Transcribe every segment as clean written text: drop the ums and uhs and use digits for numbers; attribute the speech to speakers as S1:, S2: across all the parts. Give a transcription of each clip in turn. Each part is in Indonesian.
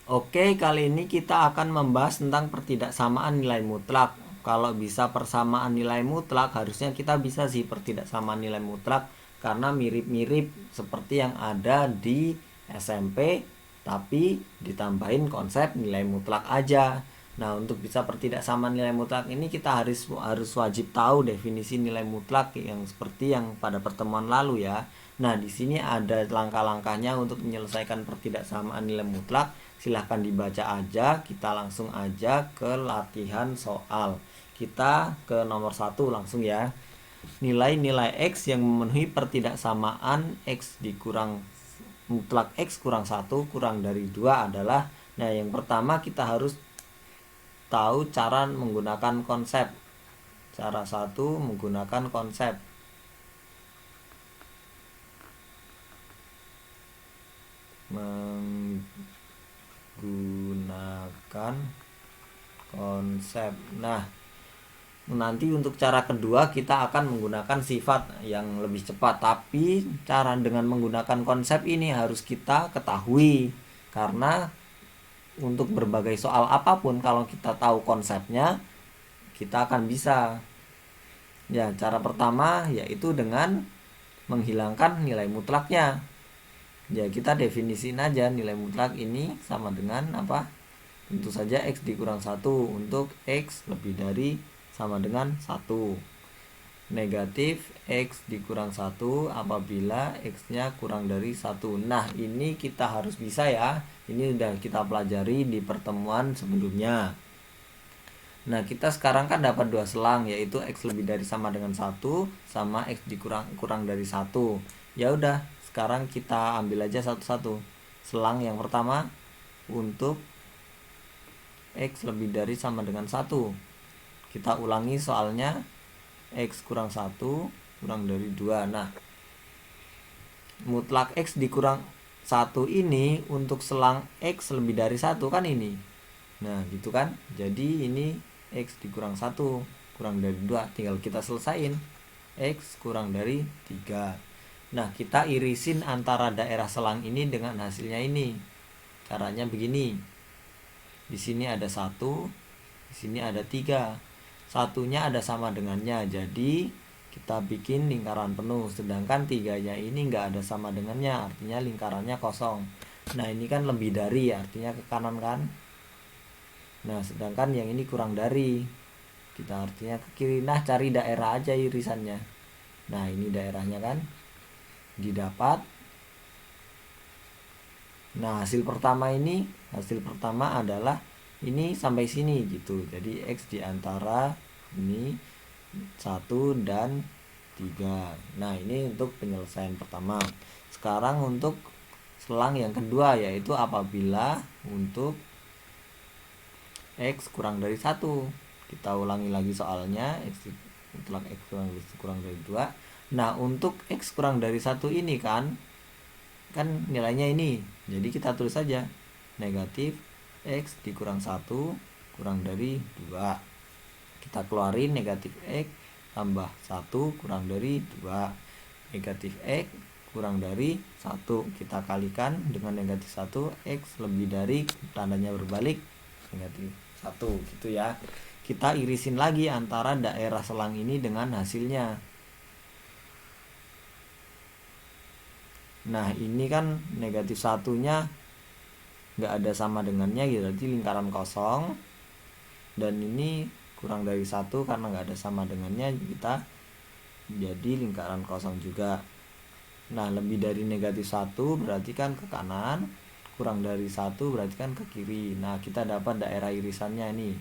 S1: Oke, kali ini kita akan membahas tentang pertidaksamaan nilai mutlak. Kalau bisa persamaan nilai mutlak, harusnya kita bisa sih pertidaksamaan nilai mutlak karena mirip-mirip seperti yang ada di SMP, tapi ditambahin konsep nilai mutlak aja. Nah, untuk bisa pertidaksamaan nilai mutlak ini kita harus wajib tahu definisi nilai mutlak yang seperti yang pada pertemuan lalu ya. Nah, di sini ada langkah-langkahnya untuk menyelesaikan pertidaksamaan nilai mutlak. Silahkan dibaca aja, kita langsung aja ke latihan soal. Kita ke nomor 1 langsung ya. Nilai-nilai X yang memenuhi pertidaksamaan X dikurang mutlak X kurang 1 kurang dari 2 adalah, nah yang pertama kita harus tahu cara menggunakan konsep. Cara satu menggunakan konsep. Menggunakan konsep. Nah, nanti untuk cara kedua kita akan menggunakan sifat yang lebih cepat, tapi cara dengan menggunakan konsep ini harus kita ketahui karena untuk berbagai soal apapun kalau kita tahu konsepnya kita akan bisa. Ya, cara pertama yaitu dengan menghilangkan nilai mutlaknya. Ya, kita definisiin aja nilai mutlak ini sama dengan apa? Tentu saja X dikurang 1 untuk X lebih dari sama dengan 1. Negatif X dikurang 1 apabila X-nya kurang dari 1. Nah, ini kita harus bisa ya. Ini sudah kita pelajari di pertemuan sebelumnya. Nah, kita sekarang kan dapat dua selang, yaitu X lebih dari sama dengan 1 sama X kurang dari 1. Ya udah, sekarang kita ambil aja satu-satu. Selang yang pertama untuk X lebih dari sama dengan 1. Kita ulangi soalnya, X kurang 1 kurang dari 2. Nah, mutlak X dikurang 1 ini untuk selang X lebih dari 1 kan ini. Nah, gitu kan. Jadi ini X dikurang 1 kurang dari 2, tinggal kita selesain. X kurang dari 3. Nah, kita irisin antara daerah selang ini dengan hasilnya ini. Caranya begini. Di sini ada 1, di sini ada 3. Satunya ada sama dengannya, jadi kita bikin lingkaran penuh. Sedangkan 3-nya ini nggak ada sama dengannya, artinya lingkarannya kosong. Nah, ini kan lebih dari, artinya ke kanan kan. Nah, sedangkan yang ini kurang dari, kita artinya ke kiri. Nah, cari daerah aja irisannya. Nah, ini daerahnya kan didapat. Nah, hasil pertama adalah ini sampai sini gitu. Jadi X diantara ini 1 dan 3. Nah, ini untuk penyelesaian pertama. Sekarang untuk selang yang kedua, yaitu apabila untuk X kurang dari 1. Kita ulangi lagi soalnya, X mutlak X kurang dari 2. Nah, untuk X kurang dari 1 ini kan nilainya ini. Jadi kita tulis saja negatif X dikurang 1 kurang dari 2. Kita keluarin negatif X tambah 1 kurang dari 2. Negatif X kurang dari 1 kita kalikan dengan negatif 1. X lebih dari, tandanya berbalik, negatif 1 gitu ya. Kita irisin lagi antara daerah selang ini dengan hasilnya. Nah, ini kan negatif 1-nya nggak ada sama dengannya, jadi lingkaran kosong. Dan ini kurang dari 1 karena nggak ada sama dengannya, kita jadi lingkaran kosong juga. Nah, lebih dari negatif 1 berarti kan ke kanan, kurang dari 1 berarti kan ke kiri. Nah, kita dapat daerah irisannya ini.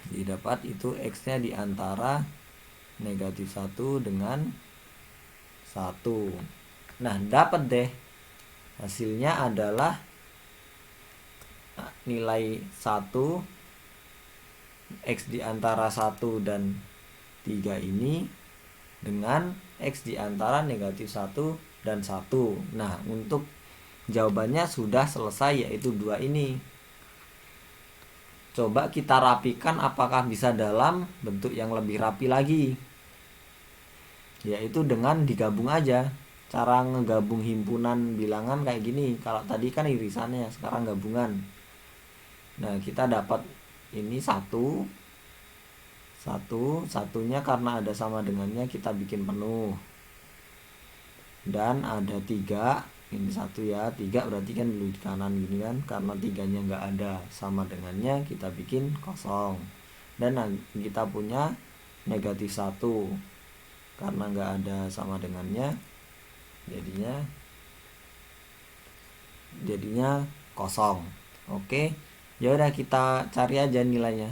S1: Didapat itu X-nya diantara negatif 1 dengan 1. Nah, dapat deh. Hasilnya adalah nilai 1 X diantara 1 dan 3 ini dengan X diantara negatif 1 dan 1. Nah, untuk jawabannya sudah selesai, yaitu 2 ini. Coba kita rapikan apakah bisa dalam bentuk yang lebih rapi lagi. yaitu dengan digabung aja. Cara ngegabung himpunan bilangan kayak gini. Kalau tadi kan irisannya, sekarang gabungan. Nah, kita dapat ini satunya karena ada sama dengannya kita bikin penuh. Dan ada 3, ini 1 ya, 3 berarti kan di kanan gini kan, karena 3-nya nggak ada sama dengannya kita bikin kosong. Dan kita punya -1 karena nggak ada sama dengannya jadinya kosong. Oke, ya udah kita cari aja nilainya.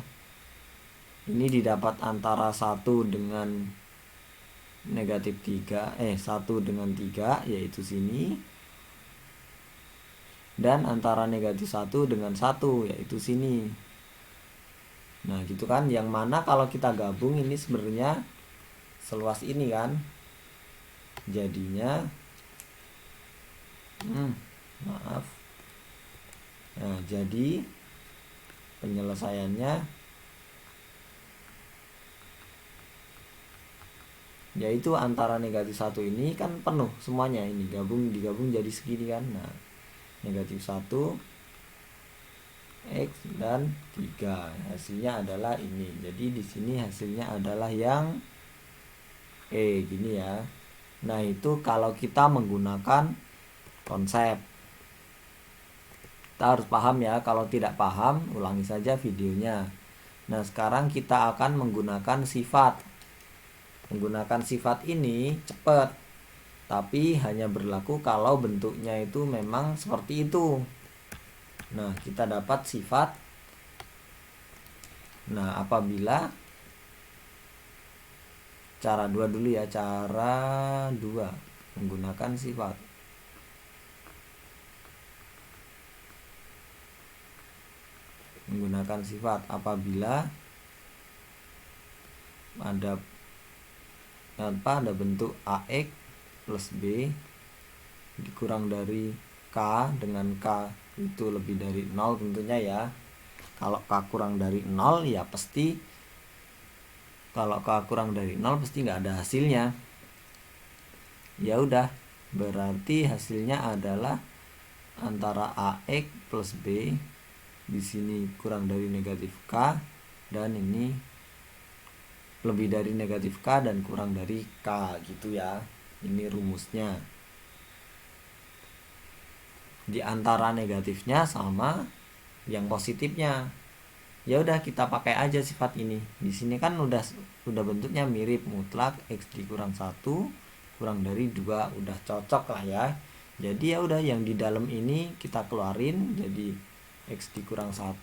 S1: Ini didapat antara 1 dengan -3, 1 dengan 3 yaitu sini, dan antara -1 dengan 1 yaitu sini. Nah gitu kan, yang mana kalau kita gabung ini sebenarnya seluas ini kan, jadinya maaf. Nah, jadi penyelesaiannya yaitu antara -1 ini kan penuh semuanya, ini digabung jadi segini kan. Nah, -1 X dan 3 hasilnya adalah ini. Jadi di sini hasilnya adalah yang gini ya. Nah, itu kalau kita menggunakan konsep. Kita harus paham ya, kalau tidak paham ulangi saja videonya. Nah, sekarang kita akan menggunakan sifat. Menggunakan sifat ini cepat, tapi hanya berlaku kalau bentuknya itu memang seperti itu. Nah, kita dapat sifat. Nah, apabila cara 2 dulu ya, cara 2 menggunakan sifat. Menggunakan sifat apabila ada bentuk AX plus B dikurang dari K dengan K itu lebih dari 0 tentunya ya. Kalau K kurang dari 0 ya pasti, kalau K kurang dari 0 pasti nggak ada hasilnya. Ya udah, berarti hasilnya adalah antara AX plus B, di sini kurang dari -K, dan ini lebih dari -K dan kurang dari K gitu ya. Ini rumusnya. Di antara negatifnya sama yang positifnya. Ya udah, kita pakai aja sifat ini. Di sini kan udah bentuknya mirip, mutlak X dikurang 1 kurang dari 2 udah cocok lah ya. Jadi ya udah, yang di dalam ini kita keluarin jadi X dikurang 1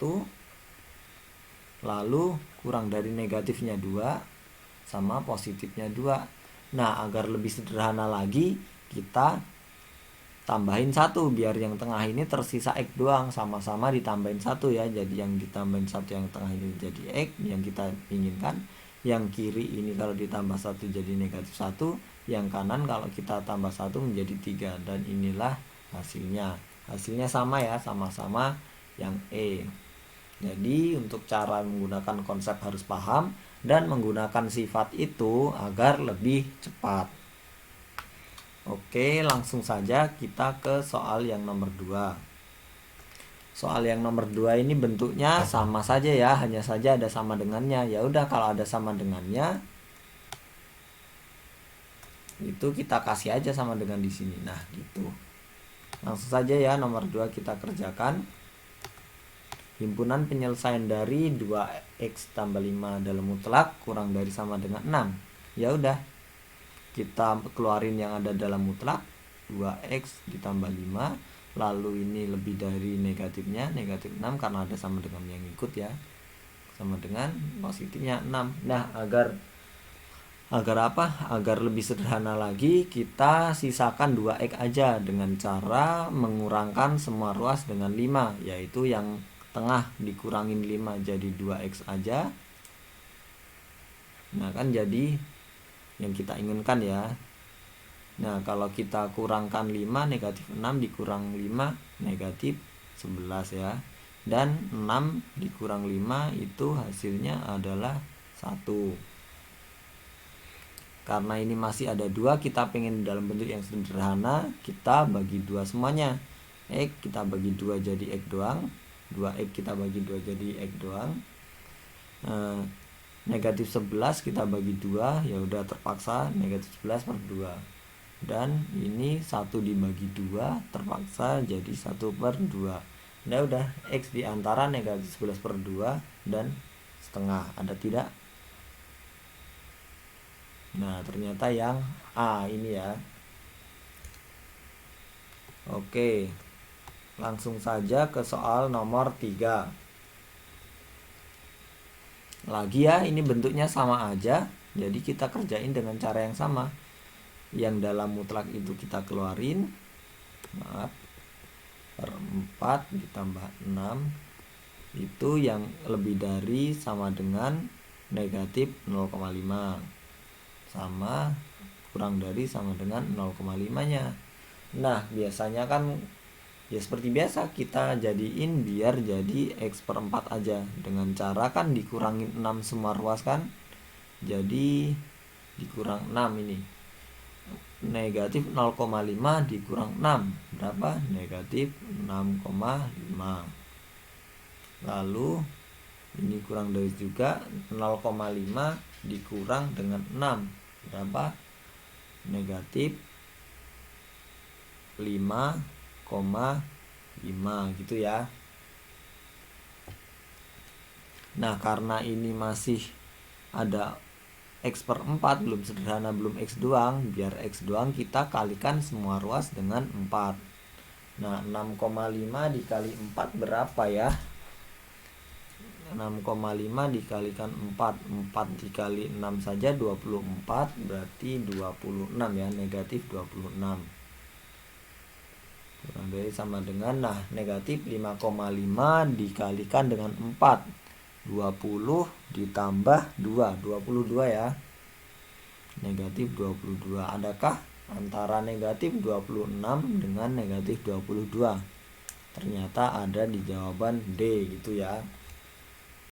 S1: lalu kurang dari negatifnya 2 sama positifnya 2. Nah, agar lebih sederhana lagi kita tambahin 1 biar yang tengah ini tersisa X doang, sama-sama ditambahin 1 ya. Jadi yang ditambahin 1 yang tengah ini jadi X yang kita inginkan, yang kiri ini kalau ditambah 1 jadi -1, yang kanan kalau kita tambah 1 menjadi 3, dan inilah hasilnya. Hasilnya sama ya, sama-sama yang E. Jadi untuk cara menggunakan konsep harus paham dan menggunakan sifat itu agar lebih cepat. Oke, langsung saja kita ke soal yang nomor 2. Soal yang nomor 2 ini bentuknya sama saja ya, hanya saja ada sama dengannya. Ya udah, kalau ada sama dengannya itu kita kasih aja sama dengan di sini. Nah, gitu. Langsung saja ya, nomor 2 kita kerjakan. Himpunan penyelesaian dari 2x tambah 5 dalam mutlak kurang dari sama dengan 6. Ya udah, kita keluarin yang ada dalam mutlak, 2x ditambah 5, lalu ini lebih dari negatifnya, -6 karena ada sama dengan yang ikut ya, sama dengan positifnya 6. Nah, agar lebih sederhana lagi, kita sisakan 2x aja dengan cara mengurangkan semua ruas dengan 5, yaitu yang tengah dikurangin 5 jadi 2x aja. Nah, kan jadi yang kita inginkan ya. Nah, kalau kita kurangkan 5, -6 dikurang 5 -11 ya. Dan 6 dikurang 5 itu hasilnya adalah 1. Karena ini masih ada 2, kita pengen dalam bentuk yang sederhana, kita bagi 2 semuanya. X kita bagi 2 jadi X doang, 2X kita bagi 2 jadi X doang. Negatif 11 kita bagi 2, ya udah terpaksa negatif 11 per 2. Dan ini 1 dibagi 2 terpaksa jadi 1 per 2. Nah udah, X di antara negatif 11 per 2 dan setengah, ada tidak? Nah ternyata yang A ini ya. Oke, langsung saja ke soal nomor 3. Lagi ya, ini bentuknya sama aja, jadi kita kerjain dengan cara yang sama. Yang dalam mutlak itu kita keluarin, maaf, per 4 ditambah 6, itu yang lebih dari sama dengan negatif 0,5, sama kurang dari sama dengan 0,5 nya. Nah biasanya kan ya seperti biasa, kita jadiin biar jadi X per 4 aja, dengan cara kan dikurangin 6 semua ruas kan, jadi dikurang 6 ini, negatif 0,5 dikurang 6 berapa? Negatif 6,5. Lalu ini kurang dari juga, 0,5 dikurang dengan 6 berapa? Negatif 5,5 gitu ya. Nah karena ini masih ada X per 4, belum sederhana, belum X doang, biar X doang kita kalikan semua ruas dengan 4. Nah 6,5 dikali 4 berapa ya? 6,5 dikalikan 4, 4 dikali 6 saja 24, berarti 26 ya, negatif 26. Kurang dari sama dengan, nah negatif 5,5 dikalikan dengan 4, 20 ditambah 2, 22 ya, negatif 22. Adakah antara negatif 26 dengan negatif 22? Ternyata ada di jawaban D gitu ya.